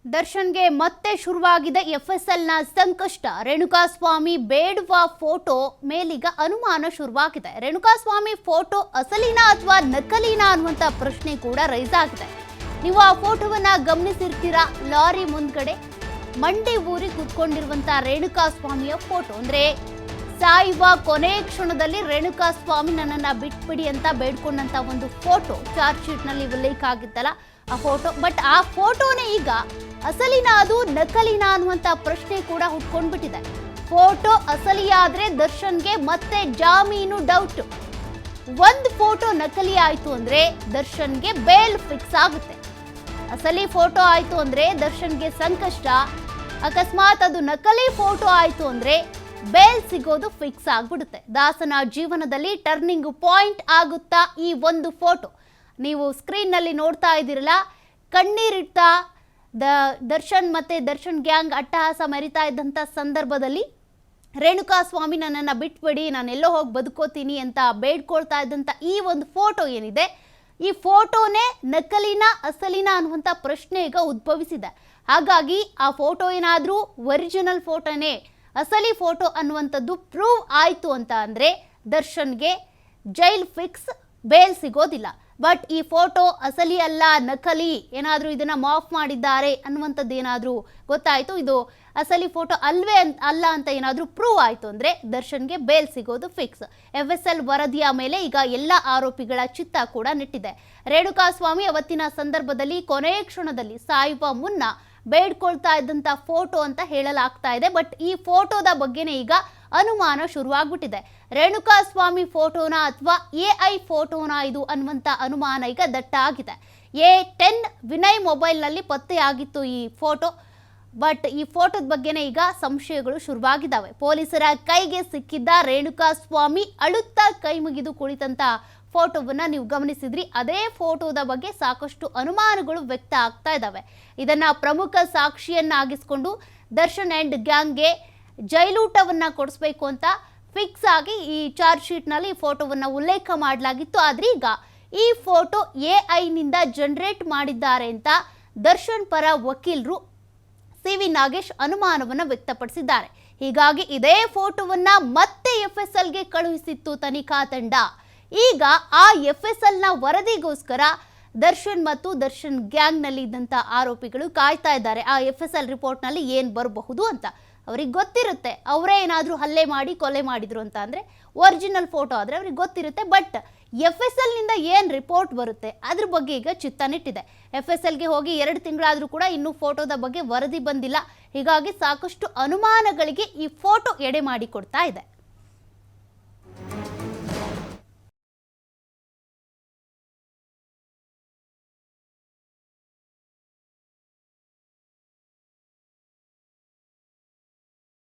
ದರ್ಶನ್ಗೆ ಮತ್ತೆ ಶುರುವಾಗಿದೆ ಎಫ್ಎಸ್ಎಲ್ನ ಸಂಕಷ್ಟ. ರೇಣುಕಾಸ್ವಾಮಿ ಬೇಡುವ ಫೋಟೋ ಮೇಲೀಗ ಅನುಮಾನ ಶುರುವಾಗಿದೆ. ರೇಣುಕಾಸ್ವಾಮಿ ಫೋಟೋ ಅಸಲಿನಾ ಅಥವಾ ನಕಲಿನಾ ಅನ್ನುವಂಥ ಪ್ರಶ್ನೆ ಕೂಡ ರೈಸ್ ಆಗಿದೆ. ನೀವು ಆ ಫೋಟೋವನ್ನ ಗಮನಿಸಿರ್ತೀರಾ. ಲಾರಿ ಮುಂದ್ಗಡೆ ಮಂಡಿ ಊರಿ ಕೂತ್ಕೊಂಡಿರುವಂತ ರೇಣುಕಾಸ್ವಾಮಿಯ ಫೋಟೋ, ಅಂದ್ರೆ ಸಾಯುವ ಕೊನೆ ಕ್ಷಣದಲ್ಲಿ ರೇಣುಕಾಸ್ವಾಮಿ ನನ್ನನ್ನ ಬಿಟ್ಬಿಡಿ ಅಂತ ಬೇಡ್ಕೊಂಡಂತ ಒಂದು ಫೋಟೋ ಚಾರ್ಜ್ ಶೀಟ್ ನಲ್ಲಿ ಉಲ್ಲೇಖ ಆಗಿತ್ತಲ್ಲ ಆ ಫೋಟೋ. ಬಟ್ ಆ ಫೋಟೋನೇ ಈಗ ಅಸಲಿನಾ ಅದು ನಕಲಿನಾ ಅನ್ನುವಂತ ಪ್ರಶ್ನೆ ಕೂಡ ಹುಟ್ಕೊಂಡ್ಬಿಟ್ಟಿದೆ. ಫೋಟೋ ಅಸಲಿಯಾದ್ರೆ ದರ್ಶನ್ಗೆ ಮತ್ತೆ ಜಾಮೀನು ಡೌಟ್. ಒಂದು ಫೋಟೋ ನಕಲಿ ಆಯ್ತು ಅಂದ್ರೆ ದರ್ಶನ್ಗೆ ಬೇಲ್ ಫಿಕ್ಸ್ ಆಗುತ್ತೆ. ಅಸಲಿ ಫೋಟೋ ಆಯ್ತು ಅಂದ್ರೆ ದರ್ಶನ್ಗೆ ಸಂಕಷ್ಟ. ಅಕಸ್ಮಾತ್ ಅದು ನಕಲಿ ಫೋಟೋ ಆಯ್ತು ಅಂದ್ರೆ ಬೇಲ್ ಸಿಗೋದು ಫಿಕ್ಸ್ ಆಗ್ಬಿಡುತ್ತೆ. ದಾಸನ ಜೀವನದಲ್ಲಿ ಟರ್ನಿಂಗ್ ಪಾಯಿಂಟ್ ಆಗುತ್ತಾ ಈ ಒಂದು ಫೋಟೋ? ನೀವು ಸ್ಕ್ರೀನ್ ನಲ್ಲಿ ನೋಡ್ತಾ ಇದ್ದೀರಲ್ಲ, ಕಣ್ಣೀರಿಡ್ತಾ ದರ್ಶನ್ ಮತ್ತೆ ದರ್ಶನ್ ಗ್ಯಾಂಗ್ ಅಟ್ಟಹಾಸ ಮೆರಿತಾ ಇದ್ದಂಥ ಸಂದರ್ಭದಲ್ಲಿ ರೇಣುಕಾಸ್ವಾಮಿ ನನ್ನನ್ನು ಬಿಟ್ಬಿಡಿ, ನಾನು ಎಲ್ಲೋ ಹೋಗಿ ಬದುಕೋತೀನಿ ಅಂತ ಬೇಡ್ಕೊಳ್ತಾ ಇದ್ದಂಥ ಈ ಒಂದು ಫೋಟೋ ಏನಿದೆ, ಈ ಫೋಟೋನೇ ನಕಲಿನ ಅಸಲಿನ ಅನ್ನುವಂಥ ಪ್ರಶ್ನೆ ಈಗ ಉದ್ಭವಿಸಿದೆ. ಹಾಗಾಗಿ ಆ ಫೋಟೋ ಏನಾದರೂ ಒರಿಜಿನಲ್ ಫೋಟೋನೇ, ಅಸಲಿ ಫೋಟೋ ಅನ್ನುವಂಥದ್ದು ಪ್ರೂವ್ ಆಯಿತು ಅಂತ ಅಂದರೆ ದರ್ಶನ್ಗೆ ಜೈಲ್ ಫಿಕ್ಸ್, ಬೇಲ್ ಸಿಗೋದಿಲ್ಲ. ಬಟ್ ಈ ಫೋಟೋ ಅಸಲಿ ಅಲ್ಲ, ನಕಲಿ, ಏನಾದರೂ ಇದನ್ನು ಮಾಫ್ ಮಾಡಿದ್ದಾರೆ ಅನ್ನುವಂಥದ್ದು ಏನಾದರೂ ಗೊತ್ತಾಯಿತು, ಇದು ಅಸಲಿ ಫೋಟೋ ಅಲ್ವೇ ಅಲ್ಲ ಅಂತ ಏನಾದರೂ ಪ್ರೂವ್ ಆಯಿತು ಅಂದರೆ ದರ್ಶನ್ಗೆ ಬೇಲ್ ಸಿಗೋದು ಫಿಕ್ಸ್. ಎಫ್ಎಸ್ಎಲ್ ವರದಿಯ ಮೇಲೆ ಈಗ ಎಲ್ಲ ಆರೋಪಿಗಳ ಚಿತ್ತ ಕೂಡ ನೆಟ್ಟಿದೆ. ರೇಣುಕಾಸ್ವಾಮಿ ಅವತ್ತಿನ ಸಂದರ್ಭದಲ್ಲಿ ಕೊನೆಯ ಕ್ಷಣದಲ್ಲಿ ಸಾಯುವ ಮುನ್ನ ಬೇಡ್ಕೊಳ್ತಾ ಇದ್ದಂಥ ಫೋಟೋ ಅಂತ ಹೇಳಲಾಗ್ತಾ ಇದೆ. ಬಟ್ ಈ ಫೋಟೋದ ಬಗ್ಗೆನೇ ಈಗ ಅನುಮಾನ ಶುರುವಾಗ್ಬಿಟ್ಟಿದೆ. ರೇಣುಕಾಸ್ವಾಮಿ ಫೋಟೋನಾ ಅಥವಾ AI ಫೋಟೋನಾ ಇದು ಅನ್ನುವಂಥ ಅನುಮಾನ ಈಗ ದಟ್ಟ ಆಗಿದೆ. A10 ವಿನಯ್ ಮೊಬೈಲ್ನಲ್ಲಿ ಪತ್ತೆಯಾಗಿತ್ತು ಈ ಫೋಟೋ. ಬಟ್ ಈ ಫೋಟೋದ ಬಗ್ಗೆನೇ ಈಗ ಸಂಶಯಗಳು ಶುರುವಾಗಿದ್ದಾವೆ. ಪೊಲೀಸರ ಕೈಗೆ ಸಿಕ್ಕಿದ್ದ ರೇಣುಕಾಸ್ವಾಮಿ ಅಳುತ್ತಾ ಕೈ ಮುಗಿದು ಕುಳಿತಂತ ಫೋಟೋವನ್ನ ನೀವು ಗಮನಿಸಿದ್ರಿ. ಅದೇ ಫೋಟೋದ ಬಗ್ಗೆ ಸಾಕಷ್ಟು ಅನುಮಾನಗಳು ವ್ಯಕ್ತ ಆಗ್ತಾ ಇದ್ದಾವೆ. ಇದನ್ನ ಪ್ರಮುಖ ಸಾಕ್ಷಿಯನ್ನಾಗಿಸಿಕೊಂಡು ದರ್ಶನ್ ಅಂಡ್ ಗ್ಯಾಂಗ್ಗೆ ಜೈಲೂಟವನ್ನ ಕೊಡಿಸ್ಬೇಕು ಅಂತ ಫಿಕ್ಸ್ ಆಗಿ ಈ ಚಾರ್ಜ್ ಶೀಟ್ನಲ್ಲಿ ಈ ಫೋಟೋವನ್ನ ಉಲ್ಲೇಖ ಮಾಡಲಾಗಿತ್ತು. ಆದ್ರೆ ಈಗ ಈ ಫೋಟೋ AI ನಿಂದ ಜನರೇಟ್ ಮಾಡಿದ್ದಾರೆ ಅಂತ ದರ್ಶನ್ ಪರ ವಕೀಲರು CV ನಾಗೇಶ್ ಅನುಮಾನವನ್ನು ವ್ಯಕ್ತಪಡಿಸಿದ್ದಾರೆ. ಹೀಗಾಗಿ ಇದೇ ಫೋಟೋವನ್ನ ಮತ್ತೆ FSLಗೆ ಕಳುಹಿಸಿತ್ತು ತನಿಖಾ ತಂಡ. ಈಗ ಆ FSLನ ವರದಿಗೋಸ್ಕರ ದರ್ಶನ್ ಮತ್ತು ದರ್ಶನ್ ಗ್ಯಾಂಗ್ನಲ್ಲಿ ಇದ್ದಂಥ ಆರೋಪಿಗಳು ಕಾಯ್ತಾ ಇದ್ದಾರೆ. ಆ FSL ರಿಪೋರ್ಟ್ನಲ್ಲಿ ಏನು ಬರಬಹುದು ಅಂತ ಅವ್ರಿಗೆ ಗೊತ್ತಿರುತ್ತೆ. ಅವರೇ ಏನಾದರೂ ಹಲ್ಲೆ ಮಾಡಿ ಕೊಲೆ ಮಾಡಿದ್ರು ಅಂತ ಅಂದರೆ ಒರಿಜಿನಲ್ ಫೋಟೋ ಆದರೆ ಅವ್ರಿಗೆ ಗೊತ್ತಿರುತ್ತೆ. ಬಟ್ FSLನಿಂದ ಏನು ರಿಪೋರ್ಟ್ ಬರುತ್ತೆ ಅದ್ರ ಬಗ್ಗೆ ಈಗ ಚಿತ್ತ ನೆಟ್ಟಿದೆ. FSLಗೆ ಹೋಗಿ 2 ತಿಂಗಳಾದರೂ ಕೂಡ ಇನ್ನೂ ಫೋಟೋದ ಬಗ್ಗೆ ವರದಿ ಬಂದಿಲ್ಲ. ಹೀಗಾಗಿ ಸಾಕಷ್ಟು ಅನುಮಾನಗಳಿಗೆ ಈ ಫೋಟೋ ಎಡೆ ಮಾಡಿ ಕೊಡ್ತಾ ಇದೆ.